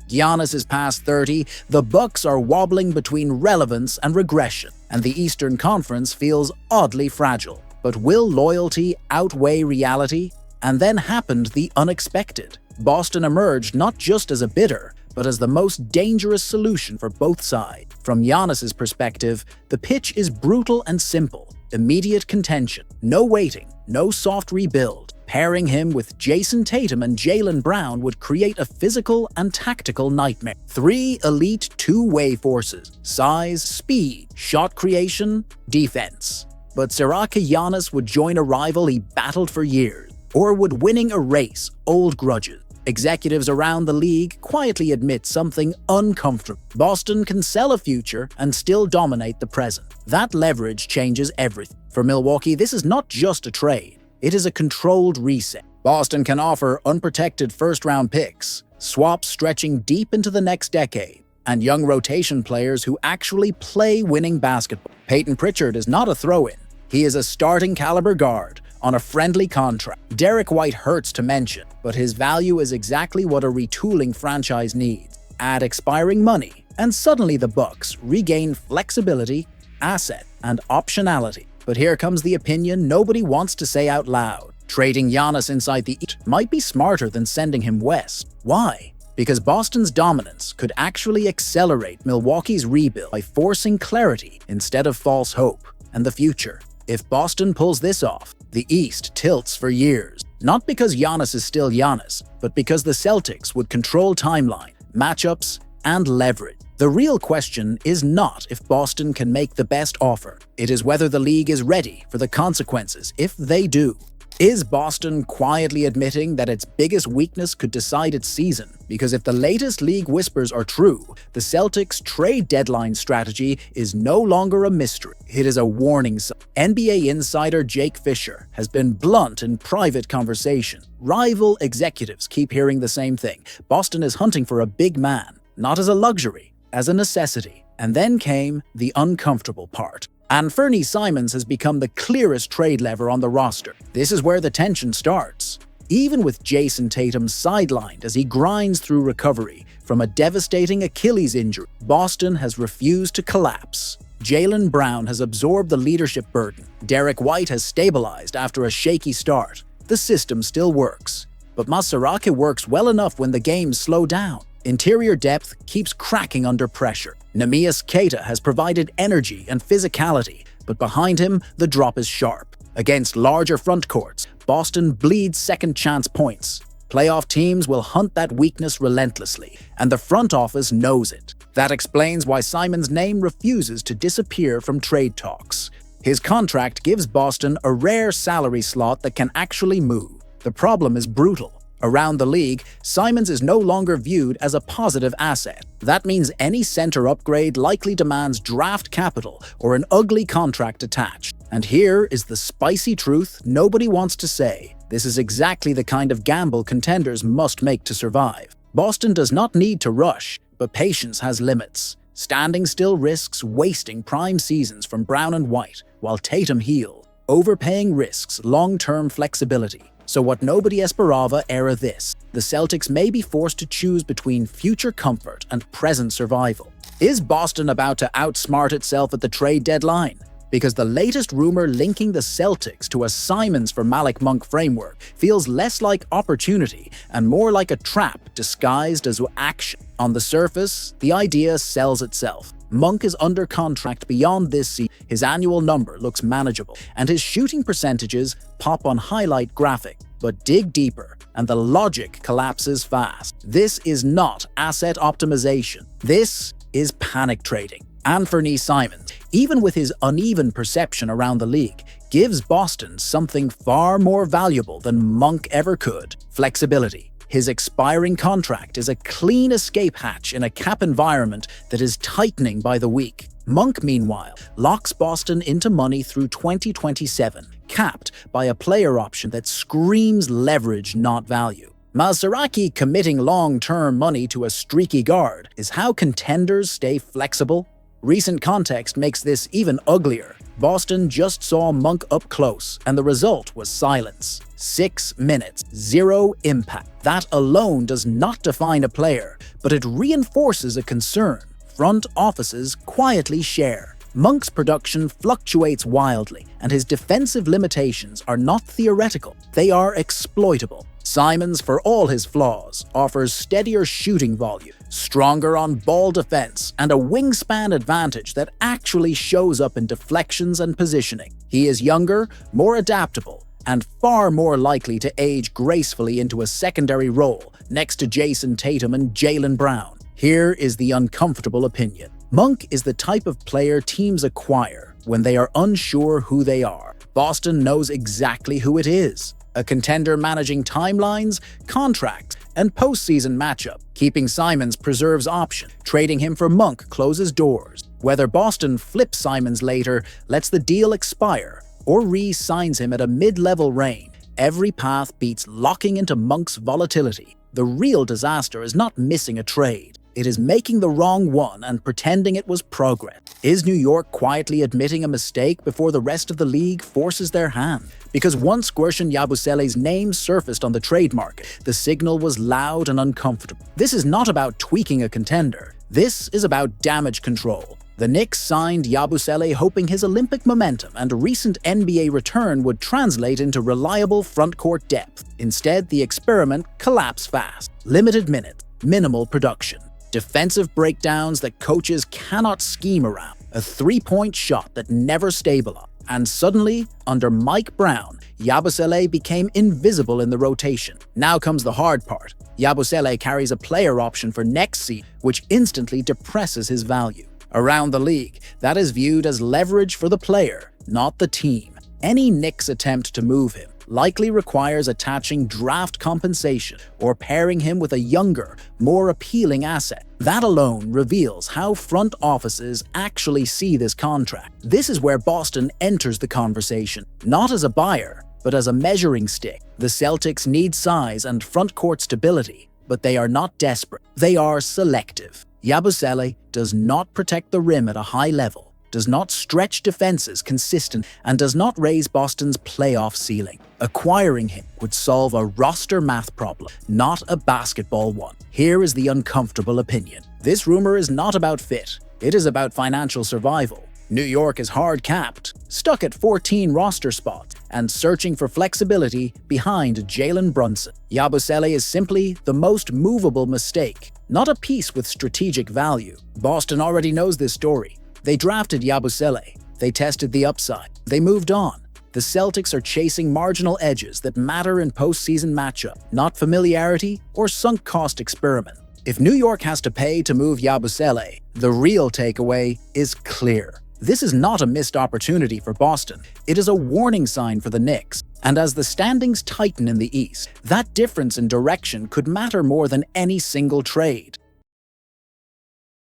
Giannis is past 30, the Bucks are wobbling between relevance and regression, and the Eastern Conference feels oddly fragile. But will loyalty outweigh reality? And then happened the unexpected. Boston emerged not just as a bidder, but as the most dangerous solution for both sides. From Giannis's perspective, the pitch is brutal and simple. Immediate contention, no waiting, no soft rebuild. Pairing him with Jayson Tatum and Jaylen Brown would create a physical and tactical nightmare. 3 elite two-way forces: size, speed, shot creation, defense. But Siraka Giannis would join a rival he battled for years, or would winning erase old grudges? Executives around the league quietly admit something uncomfortable. Boston can sell a future and still dominate the present. That leverage changes everything. For Milwaukee, this is not just a trade. It is a controlled reset. Boston can offer unprotected first-round picks, swaps stretching deep into the next decade, and young rotation players who actually play winning basketball. Peyton Pritchard is not a throw-in. He is a starting-caliber guard on a friendly contract. Derek White hurts to mention, but his value is exactly what a retooling franchise needs. Add expiring money, and suddenly the Bucks regain flexibility, asset, and optionality. But here comes the opinion nobody wants to say out loud. Trading Giannis inside the East might be smarter than sending him west. Why? Because Boston's dominance could actually accelerate Milwaukee's rebuild by forcing clarity instead of false hope. And the future. If Boston pulls this off, the East tilts for years. Not because Giannis is still Giannis, but because the Celtics would control timeline, matchups, and leverage. The real question is not if Boston can make the best offer. It is whether the league is ready for the consequences if they do. Is Boston quietly admitting that its biggest weakness could decide its season? Because if the latest league whispers are true, the Celtics' trade deadline strategy is no longer a mystery. It is a warning sign. NBA insider Jake Fisher has been blunt in private conversation. Rival executives keep hearing the same thing. Boston is hunting for a big man, not as a luxury, as a necessity. And then came the uncomfortable part. Anfernee Simons has become the clearest trade lever on the roster. This is where the tension starts. Even with Jayson Tatum sidelined as he grinds through recovery from a devastating Achilles injury, Boston has refused to collapse. Jaylen Brown has absorbed the leadership burden. Derek White has stabilized after a shaky start. The system still works. But Masaraka works well enough when the games slow down. Interior depth keeps cracking under pressure. Neemias Queta has provided energy and physicality, but behind him, the drop is sharp. Against larger front courts, Boston bleeds second-chance points. Playoff teams will hunt that weakness relentlessly, and the front office knows it. That explains why Simons' name refuses to disappear from trade talks. His contract gives Boston a rare salary slot that can actually move. The problem is brutal. Around the league, Simons is no longer viewed as a positive asset. That means any center upgrade likely demands draft capital or an ugly contract attached. And here is the spicy truth nobody wants to say. This is exactly the kind of gamble contenders must make to survive. Boston does not need to rush, but patience has limits. Standing still risks wasting prime seasons from Brown and White, while Tatum heals. Overpaying risks long-term flexibility. So what nobody Esperava era this. The Celtics may be forced to choose between future comfort and present survival. Is Boston about to outsmart itself at the trade deadline? Because the latest rumor linking the Celtics to a Simons for Malik Monk framework feels less like opportunity and more like a trap disguised as action. On the surface, the idea sells itself. Monk is under contract beyond this season. His annual number looks manageable, and his shooting percentages pop on highlight graphic. But dig deeper, and the logic collapses fast. This is not asset optimization. This is panic trading. Anfernee Simons, even with his uneven perception around the league, gives Boston something far more valuable than Monk ever could: flexibility. His expiring contract is a clean escape hatch in a cap environment that is tightening by the week. Monk, meanwhile, locks Boston into money through 2027, capped by a player option that screams leverage, not value. Masaraki committing long-term money to a streaky guard is how contenders stay flexible. Recent context makes this even uglier. Boston just saw Monk up close, and the result was silence. 6 minutes, 0 impact. That alone does not define a player, but it reinforces a concern front offices quietly share. Monk's production fluctuates wildly, and his defensive limitations are not theoretical, they are exploitable. Simons, for all his flaws, offers steadier shooting volume, stronger on-ball defense, and a wingspan advantage that actually shows up in deflections and positioning. He is younger, more adaptable, and far more likely to age gracefully into a secondary role next to Jayson Tatum and Jaylen Brown. Here is the uncomfortable opinion. Monk is the type of player teams acquire when they are unsure who they are. Boston knows exactly who it is. A contender managing timelines, contracts, and postseason matchup. Keeping Simons preserves option. Trading him for Monk closes doors. Whether Boston flips Simons later, lets the deal expire, or re-signs him at a mid-level range, every path beats locking into Monk's volatility. The real disaster is not missing a trade. It is making the wrong one and pretending it was progress. Is New York quietly admitting a mistake before the rest of the league forces their hand? Because once Guerschon Yabusele's name surfaced on the trade market, the signal was loud and uncomfortable. This is not about tweaking a contender. This is about damage control. The Knicks signed Yabusele hoping his Olympic momentum and recent NBA return would translate into reliable front-court depth. Instead, the experiment collapsed fast. Limited minutes, minimal production. Defensive breakdowns that coaches cannot scheme around, a three-point shot that never stabilized. And suddenly, under Mike Brown, Yabusele became invisible in the rotation. Now comes the hard part. Yabusele carries a player option for next season, which instantly depresses his value. Around the league, that is viewed as leverage for the player, not the team. Any Knicks attempt to move him likely requires attaching draft compensation or pairing him with a younger, more appealing asset. That alone reveals how front offices actually see this contract. This is where Boston enters the conversation, not as a buyer, but as a measuring stick. The Celtics need size and front court stability, but they are not desperate. They are selective. Yabusele does not protect the rim at a high level, does not stretch defenses consistent, and does not raise Boston's playoff ceiling. Acquiring him would solve a roster math problem, not a basketball one. Here is the uncomfortable opinion. This rumor is not about fit. It is about financial survival. New York is hard-capped, stuck at 14 roster spots, and searching for flexibility behind Jalen Brunson. Yabusele is simply the most movable mistake, not a piece with strategic value. Boston already knows this story. They drafted Yabusele. They tested the upside. They moved on. The Celtics are chasing marginal edges that matter in postseason matchup, not familiarity or sunk cost experiment. If New York has to pay to move Yabusele, the real takeaway is clear. This is not a missed opportunity for Boston. It is a warning sign for the Knicks. And as the standings tighten in the East, that difference in direction could matter more than any single trade.